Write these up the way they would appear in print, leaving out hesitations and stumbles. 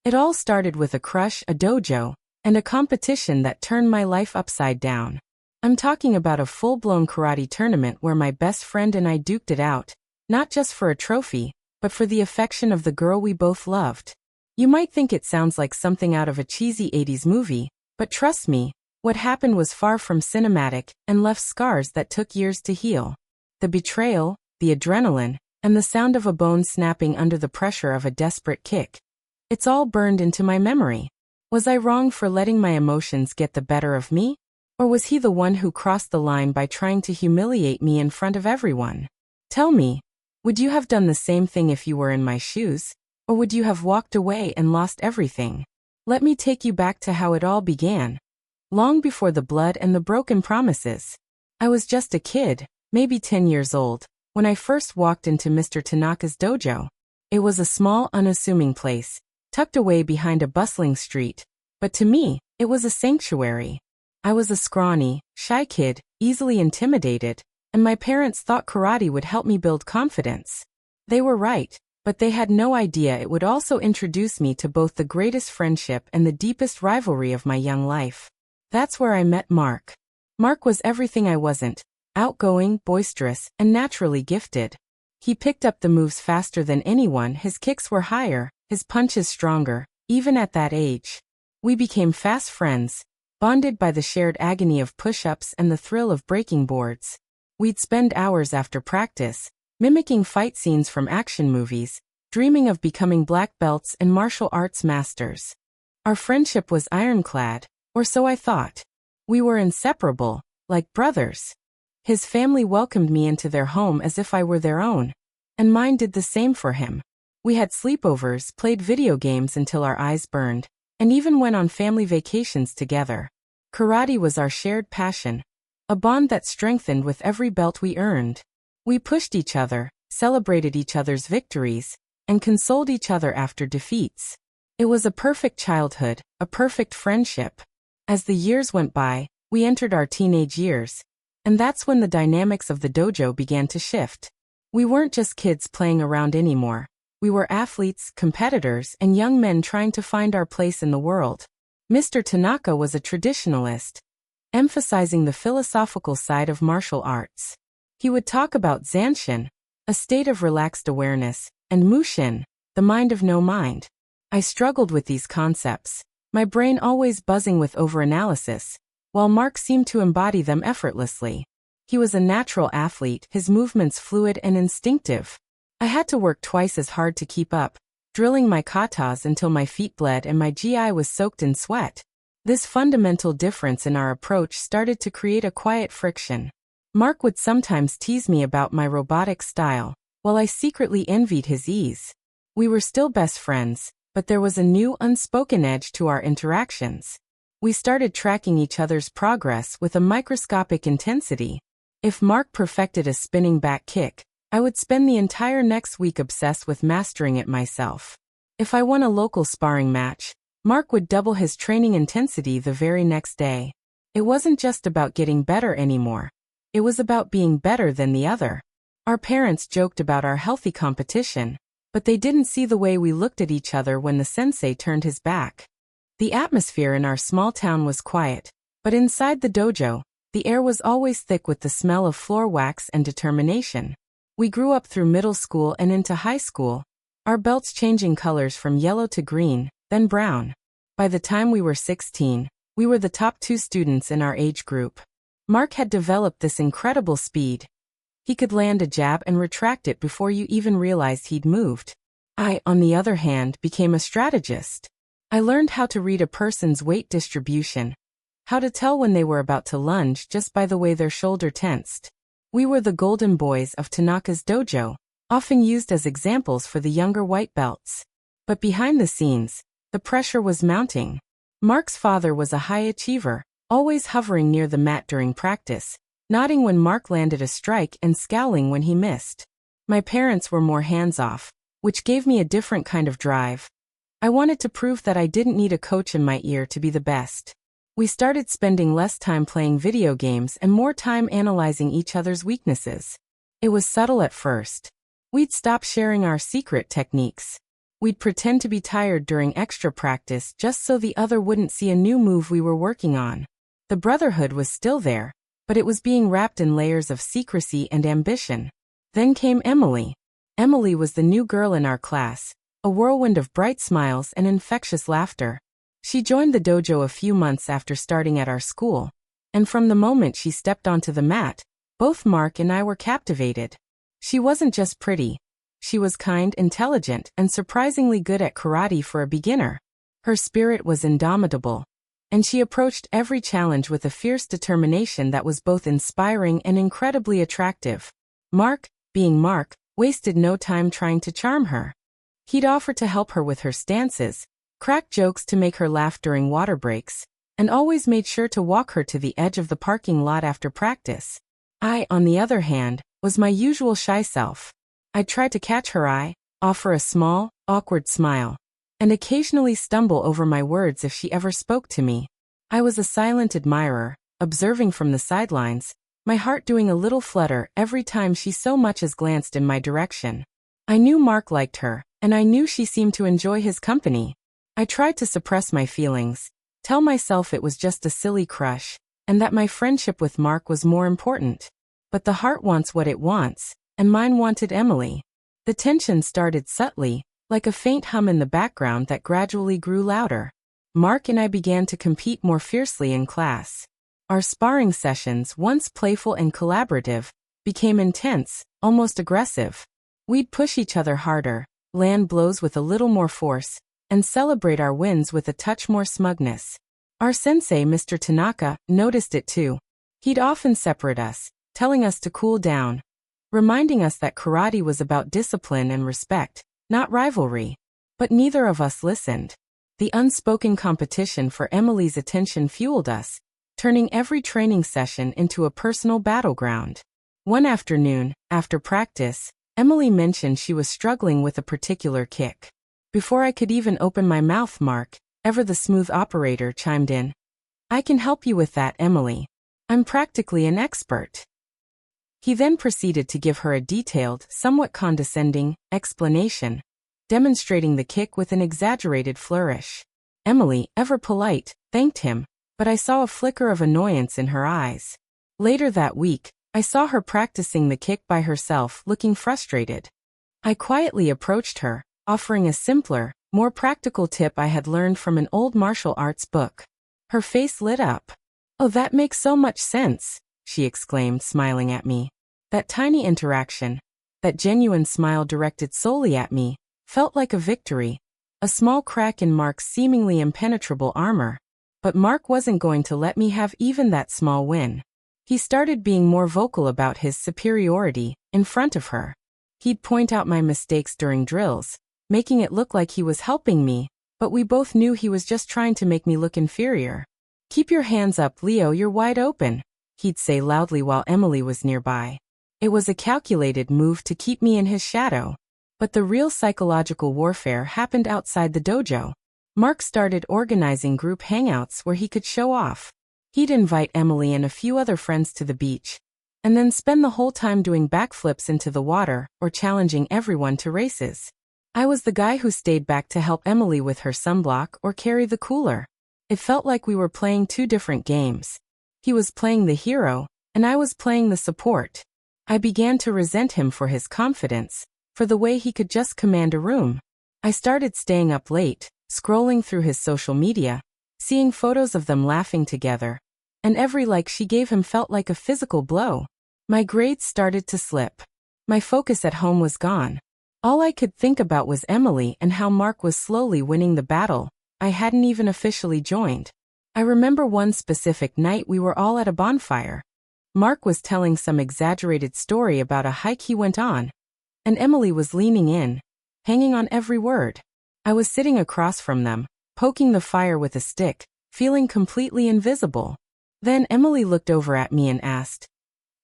It all started with a crush, a dojo, and a competition that turned my life upside down. I'm talking about a full-blown karate tournament where my best friend and I duked it out, not just for a trophy, but for the affection of the girl we both loved. You might think it sounds like something out of a cheesy 80s movie, but trust me, what happened was far from cinematic and left scars that took years to heal. The betrayal, the adrenaline, and the sound of a bone snapping under the pressure of a desperate kick. It's all burned into my memory. Was I wrong for letting my emotions get the better of me? Or was he the one who crossed the line by trying to humiliate me in front of everyone? Tell me, would you have done the same thing if you were in my shoes? Or would you have walked away and lost everything? Let me take you back to how it all began. Long before the blood and the broken promises. I was just a kid, maybe 10 years old, when I first walked into Mr. Tanaka's dojo. It was a small, unassuming place, tucked away behind a bustling street, but to me, it was a sanctuary. I was a scrawny, shy kid, easily intimidated, and my parents thought karate would help me build confidence. They were right, but they had no idea it would also introduce me to both the greatest friendship and the deepest rivalry of my young life. That's where I met Mark. Mark was everything I wasn't: outgoing, boisterous, and naturally gifted. He picked up the moves faster than anyone, his kicks were higher, his punches stronger, even at that age. We became fast friends, bonded by the shared agony of push-ups and the thrill of breaking boards. We'd spend hours after practice, mimicking fight scenes from action movies, dreaming of becoming black belts and martial arts masters. Our friendship was ironclad, or so I thought. We were inseparable, like brothers. His family welcomed me into their home as if I were their own, and mine did the same for him. We had sleepovers, played video games until our eyes burned, and even went on family vacations together. Karate was our shared passion, a bond that strengthened with every belt we earned. We pushed each other, celebrated each other's victories, and consoled each other after defeats. It was a perfect childhood, a perfect friendship. As the years went by, we entered our teenage years, and that's when the dynamics of the dojo began to shift. We weren't just kids playing around anymore. We were athletes, competitors, and young men trying to find our place in the world. Mr. Tanaka was a traditionalist, emphasizing the philosophical side of martial arts. He would talk about Zanshin, a state of relaxed awareness, and Mushin, the mind of no mind. I struggled with these concepts, my brain always buzzing with overanalysis, while Mark seemed to embody them effortlessly. He was a natural athlete, his movements fluid and instinctive. I had to work twice as hard to keep up, drilling my katas until my feet bled and my GI was soaked in sweat. This fundamental difference in our approach started to create a quiet friction. Mark would sometimes tease me about my robotic style, while I secretly envied his ease. We were still best friends, but there was a new unspoken edge to our interactions. We started tracking each other's progress with a microscopic intensity. If Mark perfected a spinning back kick, I would spend the entire next week obsessed with mastering it myself. If I won a local sparring match, Mark would double his training intensity the very next day. It wasn't just about getting better anymore. It was about being better than the other. Our parents joked about our healthy competition, but they didn't see the way we looked at each other when the sensei turned his back. The atmosphere in our small town was quiet, but inside the dojo, the air was always thick with the smell of floor wax and determination. We grew up through middle school and into high school, our belts changing colors from yellow to green, then brown. By the time we were 16, we were the top 2 students in our age group. Mark had developed this incredible speed. He could land a jab and retract it before you even realized he'd moved. I, on the other hand, became a strategist. I learned how to read a person's weight distribution, how to tell when they were about to lunge just by the way their shoulder tensed. We were the golden boys of Tanaka's dojo, often used as examples for the younger white belts. But behind the scenes, the pressure was mounting. Mark's father was a high achiever, always hovering near the mat during practice, nodding when Mark landed a strike and scowling when he missed. My parents were more hands-off, which gave me a different kind of drive. I wanted to prove that I didn't need a coach in my ear to be the best. We started spending less time playing video games and more time analyzing each other's weaknesses. It was subtle at first. We'd stop sharing our secret techniques. We'd pretend to be tired during extra practice just so the other wouldn't see a new move we were working on. The brotherhood was still there, but it was being wrapped in layers of secrecy and ambition. Then came Emily. Emily was the new girl in our class, a whirlwind of bright smiles and infectious laughter. She joined the dojo a few months after starting at our school, and from the moment she stepped onto the mat, both Mark and I were captivated. She wasn't just pretty. She was kind, intelligent, and surprisingly good at karate for a beginner. Her spirit was indomitable, and she approached every challenge with a fierce determination that was both inspiring and incredibly attractive. Mark, being Mark, wasted no time trying to charm her. He'd offer to help her with her stances, crack jokes to make her laugh during water breaks, and always made sure to walk her to the edge of the parking lot after practice. I, on the other hand, was my usual shy self. I'd try to catch her eye, offer a small, awkward smile, and occasionally stumble over my words if she ever spoke to me. I was a silent admirer, observing from the sidelines, my heart doing a little flutter every time she so much as glanced in my direction. I knew Mark liked her, and I knew she seemed to enjoy his company. I tried to suppress my feelings, tell myself it was just a silly crush, and that my friendship with Mark was more important. But the heart wants what it wants, and mine wanted Emily. The tension started subtly, like a faint hum in the background that gradually grew louder. Mark and I began to compete more fiercely in class. Our sparring sessions, once playful and collaborative, became intense, almost aggressive. We'd push each other harder, land blows with a little more force, and celebrate our wins with a touch more smugness. Our sensei, Mr. Tanaka, noticed it too. He'd often separate us, telling us to cool down, reminding us that karate was about discipline and respect, not rivalry. But neither of us listened. The unspoken competition for Emily's attention fueled us, turning every training session into a personal battleground. One afternoon, after practice, Emily mentioned she was struggling with a particular kick. Before I could even open my mouth, Mark, ever the smooth operator, chimed in. "I can help you with that, Emily. I'm practically an expert." He then proceeded to give her a detailed, somewhat condescending, explanation, demonstrating the kick with an exaggerated flourish. Emily, ever polite, thanked him, but I saw a flicker of annoyance in her eyes. Later that week, I saw her practicing the kick by herself, looking frustrated. I quietly approached her, offering a simpler, more practical tip I had learned from an old martial arts book. Her face lit up. "Oh, that makes so much sense," she exclaimed, smiling at me. That tiny interaction, that genuine smile directed solely at me, felt like a victory, a small crack in Mark's seemingly impenetrable armor. But Mark wasn't going to let me have even that small win. He started being more vocal about his superiority in front of her. He'd point out my mistakes during drills, making it look like he was helping me, but we both knew he was just trying to make me look inferior. "Keep your hands up, Leo, you're wide open," he'd say loudly while Emily was nearby. It was a calculated move to keep me in his shadow. But the real psychological warfare happened outside the dojo. Mark started organizing group hangouts where he could show off. He'd invite Emily and a few other friends to the beach, and then spend the whole time doing backflips into the water or challenging everyone to races. I was the guy who stayed back to help Emily with her sunblock or carry the cooler. It felt like we were playing two different games. He was playing the hero, and I was playing the support. I began to resent him for his confidence, for the way he could just command a room. I started staying up late, scrolling through his social media, seeing photos of them laughing together, and every like she gave him felt like a physical blow. My grades started to slip. My focus at home was gone. All I could think about was Emily and how Mark was slowly winning the battle I hadn't even officially joined. I remember one specific night we were all at a bonfire. Mark was telling some exaggerated story about a hike he went on, and Emily was leaning in, hanging on every word. I was sitting across from them, poking the fire with a stick, feeling completely invisible. Then Emily looked over at me and asked,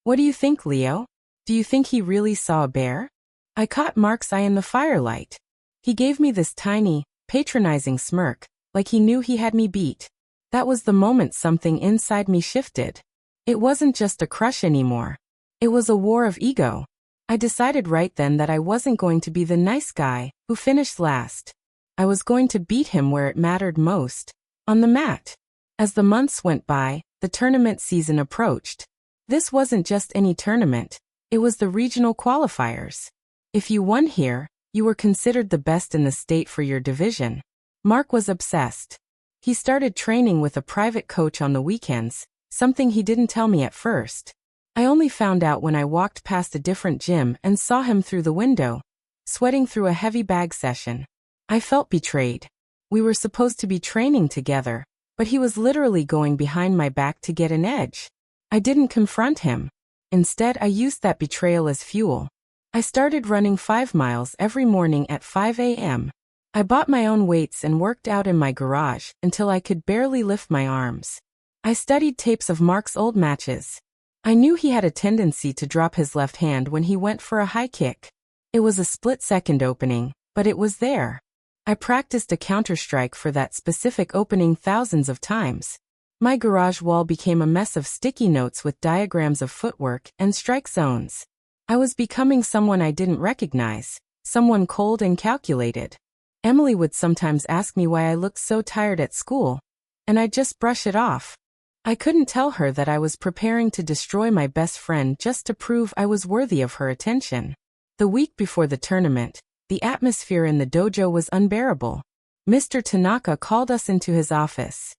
"What do you think, Leo? Do you think he really saw a bear?" I caught Mark's eye in the firelight. He gave me this tiny, patronizing smirk, like he knew he had me beat. That was the moment something inside me shifted. It wasn't just a crush anymore. It was a war of ego. I decided right then that I wasn't going to be the nice guy who finished last. I was going to beat him where it mattered most, on the mat. As the months went by, the tournament season approached. This wasn't just any tournament, it was the regional qualifiers. If you won here, you were considered the best in the state for your division. Mark was obsessed. He started training with a private coach on the weekends, something he didn't tell me at first. I only found out when I walked past a different gym and saw him through the window, sweating through a heavy bag session. I felt betrayed. We were supposed to be training together, but he was literally going behind my back to get an edge. I didn't confront him. Instead, I used that betrayal as fuel. I started running 5 miles every morning at 5 a.m. I bought my own weights and worked out in my garage until I could barely lift my arms. I studied tapes of Mark's old matches. I knew he had a tendency to drop his left hand when he went for a high kick. It was a split-second opening, but it was there. I practiced a counter-strike for that specific opening thousands of times. My garage wall became a mess of sticky notes with diagrams of footwork and strike zones. I was becoming someone I didn't recognize, someone cold and calculated. Emily would sometimes ask me why I looked so tired at school, and I'd just brush it off. I couldn't tell her that I was preparing to destroy my best friend just to prove I was worthy of her attention. The week before the tournament, the atmosphere in the dojo was unbearable. Mr. Tanaka called us into his office.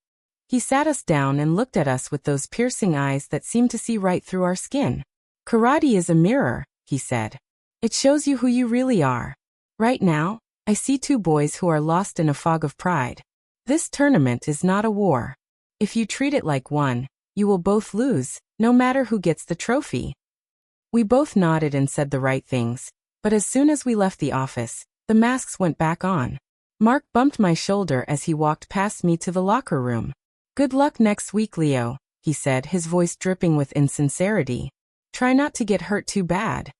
He sat us down and looked at us with those piercing eyes that seemed to see right through our skin. Karate is a mirror, he said. It shows you who you really are. Right now, I see 2 boys who are lost in a fog of pride. This tournament is not a war. If you treat it like one, you will both lose, no matter who gets the trophy. We both nodded and said the right things, but as soon as we left the office, the masks went back on. Mark bumped my shoulder as he walked past me to the locker room. Good luck next week, Leo, he said, his voice dripping with insincerity. Try not to get hurt too bad.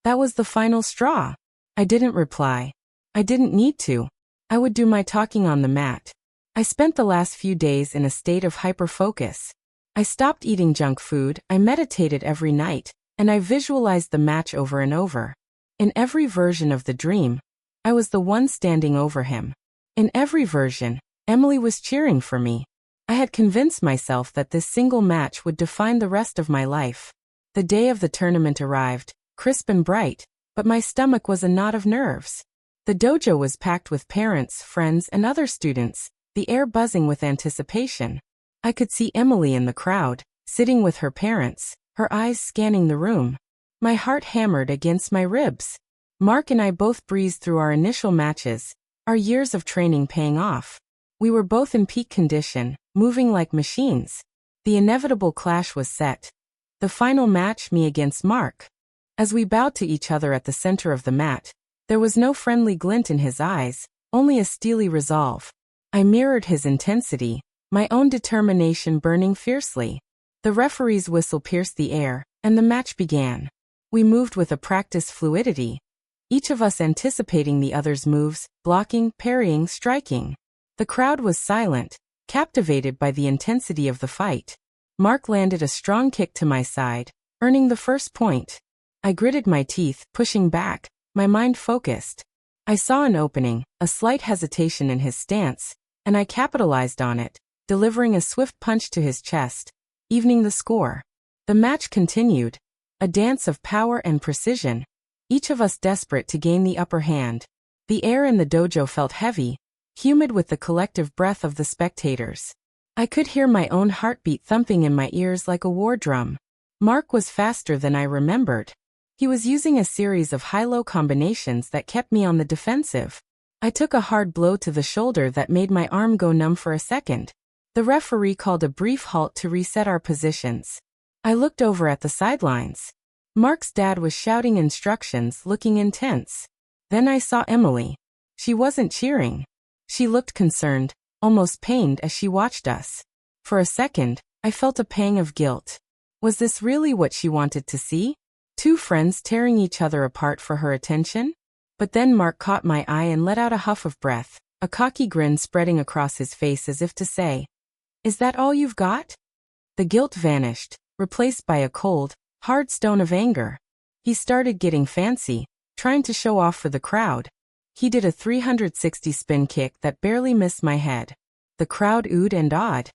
That was the final straw. I didn't reply. I didn't need to. I would do my talking on the mat. I spent the last few days in a state of hyper-focus. I stopped eating junk food, I meditated every night, and I visualized the match over and over. In every version of the dream, I was the one standing over him. In every version, Emily was cheering for me. I had convinced myself that this single match would define the rest of my life. The day of the tournament arrived, crisp and bright, but my stomach was a knot of nerves. The dojo was packed with parents, friends, and other students, the air buzzing with anticipation. I could see Emily in the crowd, sitting with her parents, her eyes scanning the room. My heart hammered against my ribs. Mark and I both breezed through our initial matches, our years of training paying off. We were both in peak condition, moving like machines. The inevitable clash was set. The final match, me against Mark. As we bowed to each other at the center of the mat, there was no friendly glint in his eyes, only a steely resolve. I mirrored his intensity, my own determination burning fiercely. The referee's whistle pierced the air, and the match began. We moved with a practiced fluidity, each of us anticipating the other's moves, blocking, parrying, striking. The crowd was silent, captivated by the intensity of the fight. Mark landed a strong kick to my side, earning the first point. I gritted my teeth, pushing back, my mind focused. I saw an opening, a slight hesitation in his stance, and I capitalized on it, delivering a swift punch to his chest, evening the score. The match continued, a dance of power and precision, each of us desperate to gain the upper hand. The air in the dojo felt heavy, humid with the collective breath of the spectators. I could hear my own heartbeat thumping in my ears like a war drum. Mark was faster than I remembered. He was using a series of high-low combinations that kept me on the defensive. I took a hard blow to the shoulder that made my arm go numb for a second. The referee called a brief halt to reset our positions. I looked over at the sidelines. Mark's dad was shouting instructions, looking intense. Then I saw Emily. She wasn't cheering. She looked concerned, almost pained as she watched us. For a second, I felt a pang of guilt. Was this really what she wanted to see? 2 friends tearing each other apart for her attention? But then Mark caught my eye and let out a huff of breath, a cocky grin spreading across his face as if to say, "Is that all you've got?" The guilt vanished, replaced by a cold, hard stone of anger. He started getting fancy, trying to show off for the crowd. He did a 360 spin kick that barely missed my head. The crowd oohed and awed,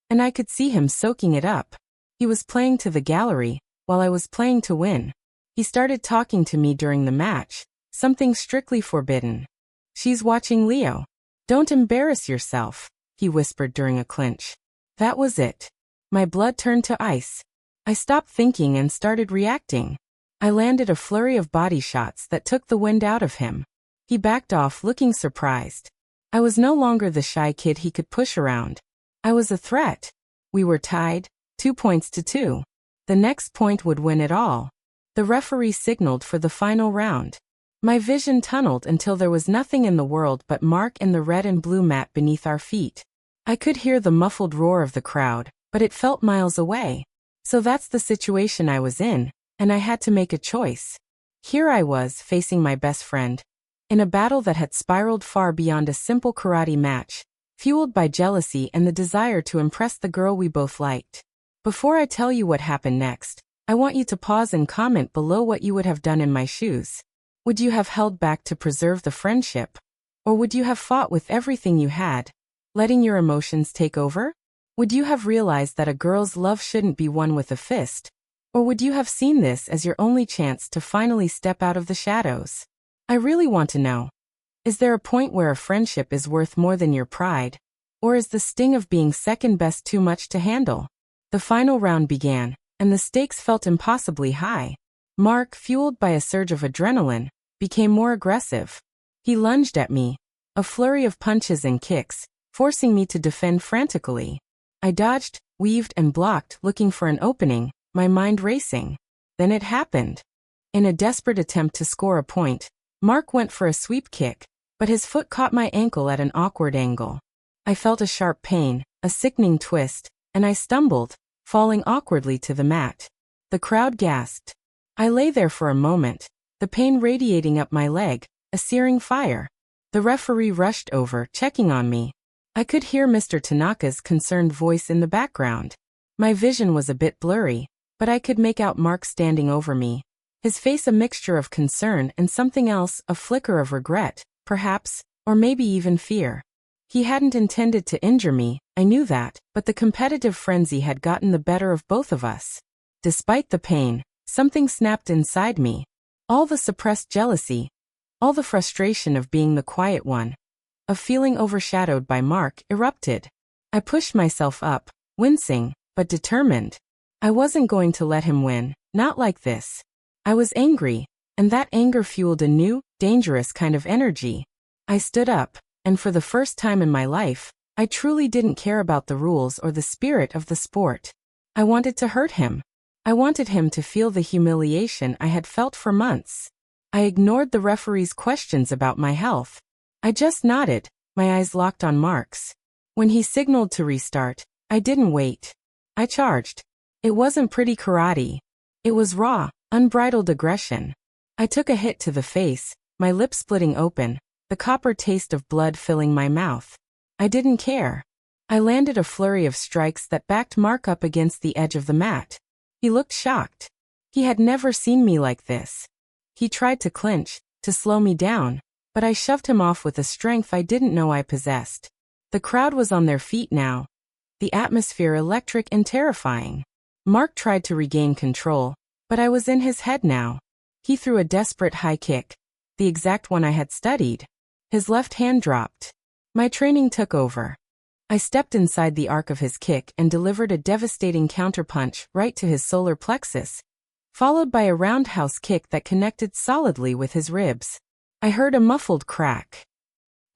and I could see him soaking it up. He was playing to the gallery, while I was playing to win. He started talking to me during the match, something strictly forbidden. "She's watching Leo. Don't embarrass yourself," he whispered during a clinch. That was it. My blood turned to ice. I stopped thinking and started reacting. I landed a flurry of body shots that took the wind out of him. He backed off looking surprised. I was no longer the shy kid he could push around. I was a threat. We were tied, 2-2. The next point would win it all. The referee signaled for the final round. My vision tunneled until there was nothing in the world but Mark and the red and blue mat beneath our feet. I could hear the muffled roar of the crowd, but it felt miles away. So that's the situation I was in, and I had to make a choice. Here I was, facing my best friend, in a battle that had spiraled far beyond a simple karate match, fueled by jealousy and the desire to impress the girl we both liked. Before I tell you what happened next, I want you to pause and comment below what you would have done in my shoes. Would you have held back to preserve the friendship? Or would you have fought with everything you had, letting your emotions take over? Would you have realized that a girl's love shouldn't be won with a fist? Or would you have seen this as your only chance to finally step out of the shadows? I really want to know. Is there a point where a friendship is worth more than your pride? Or is the sting of being second best too much to handle? The final round began, and the stakes felt impossibly high. Mark, fueled by a surge of adrenaline, became more aggressive. He lunged at me, a flurry of punches and kicks, forcing me to defend frantically. I dodged, weaved, and blocked, looking for an opening, my mind racing. Then it happened. In a desperate attempt to score a point, Mark went for a sweep kick, but his foot caught my ankle at an awkward angle. I felt a sharp pain, a sickening twist, and I stumbled, falling awkwardly to the mat. The crowd gasped. I lay there for a moment, the pain radiating up my leg, a searing fire. The referee rushed over, checking on me. I could hear Mr. Tanaka's concerned voice in the background. My vision was a bit blurry, but I could make out Mark standing over me. His face a mixture of concern and something else, a flicker of regret, perhaps, or maybe even fear. He hadn't intended to injure me, I knew that, but the competitive frenzy had gotten the better of both of us. Despite the pain, something snapped inside me. All the suppressed jealousy, all the frustration of being the quiet one, of feeling overshadowed by Mark, erupted. I pushed myself up, wincing, but determined. I wasn't going to let him win, not like this. I was angry, and that anger fueled a new, dangerous kind of energy. I stood up, and for the first time in my life, I truly didn't care about the rules or the spirit of the sport. I wanted to hurt him. I wanted him to feel the humiliation I had felt for months. I ignored the referee's questions about my health. I just nodded, my eyes locked on Mark's. When he signaled to restart, I didn't wait. I charged. It wasn't pretty karate. It was raw, unbridled aggression. I took a hit to the face, my lips splitting open, the copper taste of blood filling my mouth. I didn't care. I landed a flurry of strikes that backed Mark up against the edge of the mat. He looked shocked. He had never seen me like this. He tried to clinch, to slow me down, but I shoved him off with a strength I didn't know I possessed. The crowd was on their feet now, the atmosphere electric and terrifying. Mark tried to regain control, but I was in his head now. He threw a desperate high kick, the exact one I had studied. His left hand dropped. My training took over. I stepped inside the arc of his kick and delivered a devastating counterpunch right to his solar plexus, followed by a roundhouse kick that connected solidly with his ribs. I heard a muffled crack.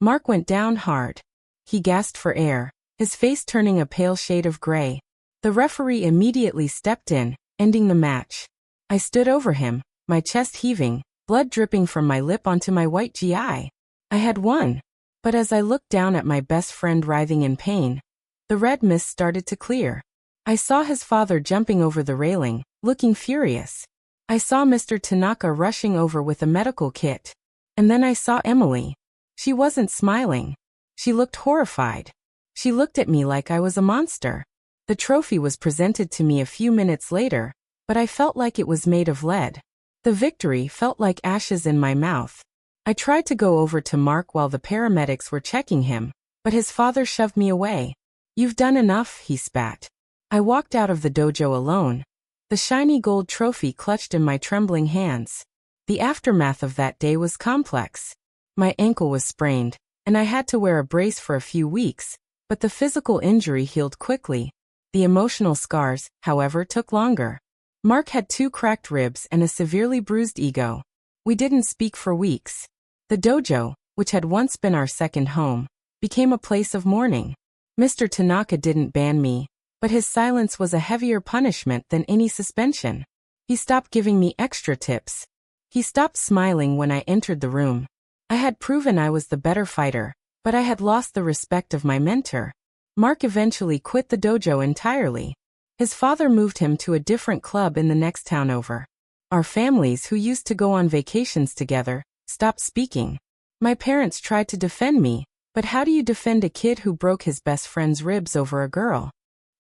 Mark went down hard. He gasped for air, his face turning a pale shade of gray. The referee immediately stepped in, ending the match. I stood over him, my chest heaving, blood dripping from my lip onto my white GI. I had won. But as I looked down at my best friend writhing in pain, the red mist started to clear. I saw his father jumping over the railing, looking furious. I saw Mr. Tanaka rushing over with a medical kit. And then I saw Emily. She wasn't smiling. She looked horrified. She looked at me like I was a monster. The trophy was presented to me a few minutes later, but I felt like it was made of lead. The victory felt like ashes in my mouth. I tried to go over to Mark while the paramedics were checking him, but his father shoved me away. "You've done enough," he spat. I walked out of the dojo alone, the shiny gold trophy clutched in my trembling hands. The aftermath of that day was complex. My ankle was sprained, and I had to wear a brace for a few weeks, but the physical injury healed quickly. The emotional scars, however, took longer. Mark had 2 cracked ribs and a severely bruised ego. We didn't speak for weeks. The dojo, which had once been our second home, became a place of mourning. Mr. Tanaka didn't ban me, but his silence was a heavier punishment than any suspension. He stopped giving me extra tips. He stopped smiling when I entered the room. I had proven I was the better fighter, but I had lost the respect of my mentor. Mark eventually quit the dojo entirely. His father moved him to a different club in the next town over. Our families, who used to go on vacations together, stopped speaking. My parents tried to defend me, but how do you defend a kid who broke his best friend's ribs over a girl?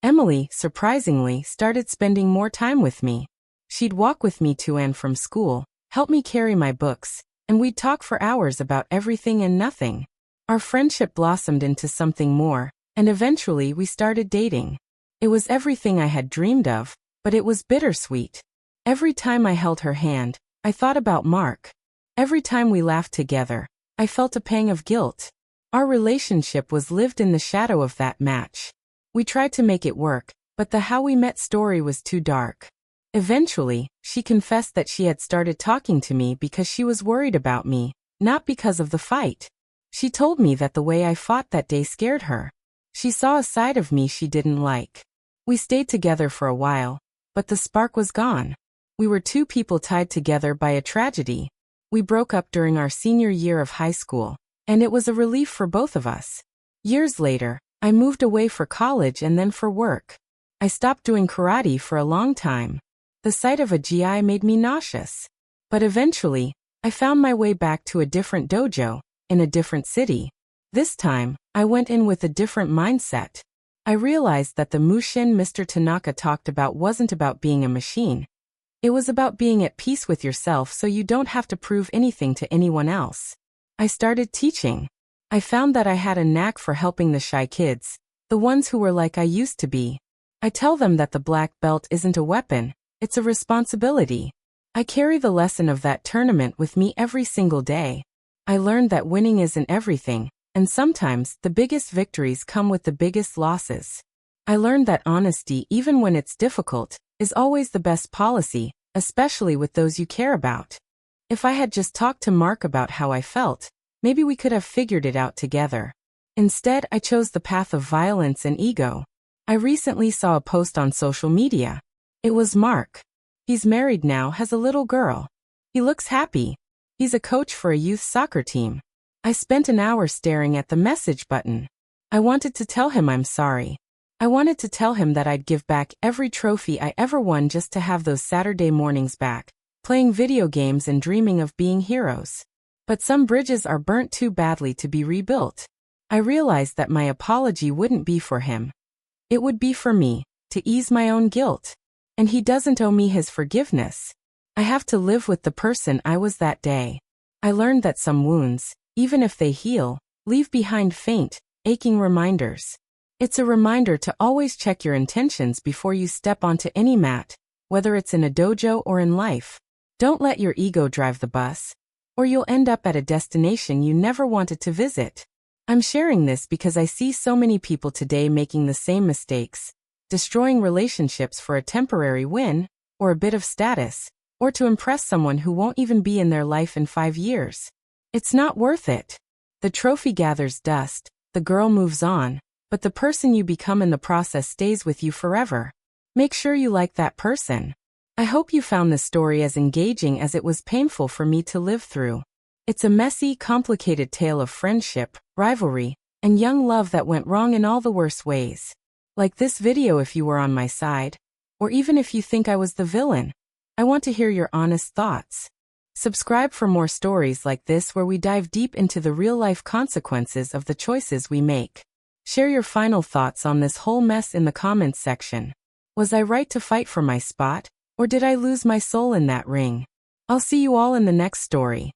Emily, surprisingly, started spending more time with me. She'd walk with me to and from school, help me carry my books, and we'd talk for hours about everything and nothing. Our friendship blossomed into something more, and eventually we started dating. It was everything I had dreamed of, but it was bittersweet. Every time I held her hand, I thought about Mark. Every time we laughed together, I felt a pang of guilt. Our relationship was lived in the shadow of that match. We tried to make it work, but the how we met story was too dark. Eventually, she confessed that she had started talking to me because she was worried about me, not because of the fight. She told me that the way I fought that day scared her. She saw a side of me she didn't like. We stayed together for a while, but the spark was gone. We were 2 people tied together by a tragedy. We broke up during our senior year of high school, and it was a relief for both of us. Years later, I moved away for college and then for work. I stopped doing karate for a long time. The sight of a GI made me nauseous. But eventually, I found my way back to a different dojo, in a different city. This time, I went in with a different mindset. I realized that the Mushin Mr. Tanaka talked about wasn't about being a machine. It was about being at peace with yourself so you don't have to prove anything to anyone else. I started teaching. I found that I had a knack for helping the shy kids, the ones who were like I used to be. I tell them that the black belt isn't a weapon, it's a responsibility. I carry the lesson of that tournament with me every single day. I learned that winning isn't everything, and sometimes the biggest victories come with the biggest losses. I learned that honesty, even when it's difficult, is always the best policy, especially with those you care about. If I had just talked to Mark about how I felt, maybe we could have figured it out together. Instead, I chose the path of violence and ego. I recently saw a post on social media. It was Mark. He's married now, has a little girl. He looks happy. He's a coach for a youth soccer team. I spent an hour staring at the message button. I wanted to tell him I'm sorry. I wanted to tell him that I'd give back every trophy I ever won just to have those Saturday mornings back, playing video games and dreaming of being heroes. But some bridges are burnt too badly to be rebuilt. I realized that my apology wouldn't be for him. It would be for me, to ease my own guilt. And he doesn't owe me his forgiveness. I have to live with the person I was that day. I learned that some wounds, even if they heal, leave behind faint, aching reminders. It's a reminder to always check your intentions before you step onto any mat, whether it's in a dojo or in life. Don't let your ego drive the bus, or you'll end up at a destination you never wanted to visit. I'm sharing this because I see so many people today making the same mistakes, destroying relationships for a temporary win, or a bit of status, or to impress someone who won't even be in their life in 5 years. It's not worth it. The trophy gathers dust, the girl moves on, but the person you become in the process stays with you forever. Make sure you like that person. I hope you found this story as engaging as it was painful for me to live through. It's a messy, complicated tale of friendship, rivalry, and young love that went wrong in all the worst ways. Like this video if you were on my side, or even if you think I was the villain. I want to hear your honest thoughts. Subscribe for more stories like this where we dive deep into the real-life consequences of the choices we make. Share your final thoughts on this whole mess in the comments section. Was I right to fight for my spot, or did I lose my soul in that ring? I'll see you all in the next story.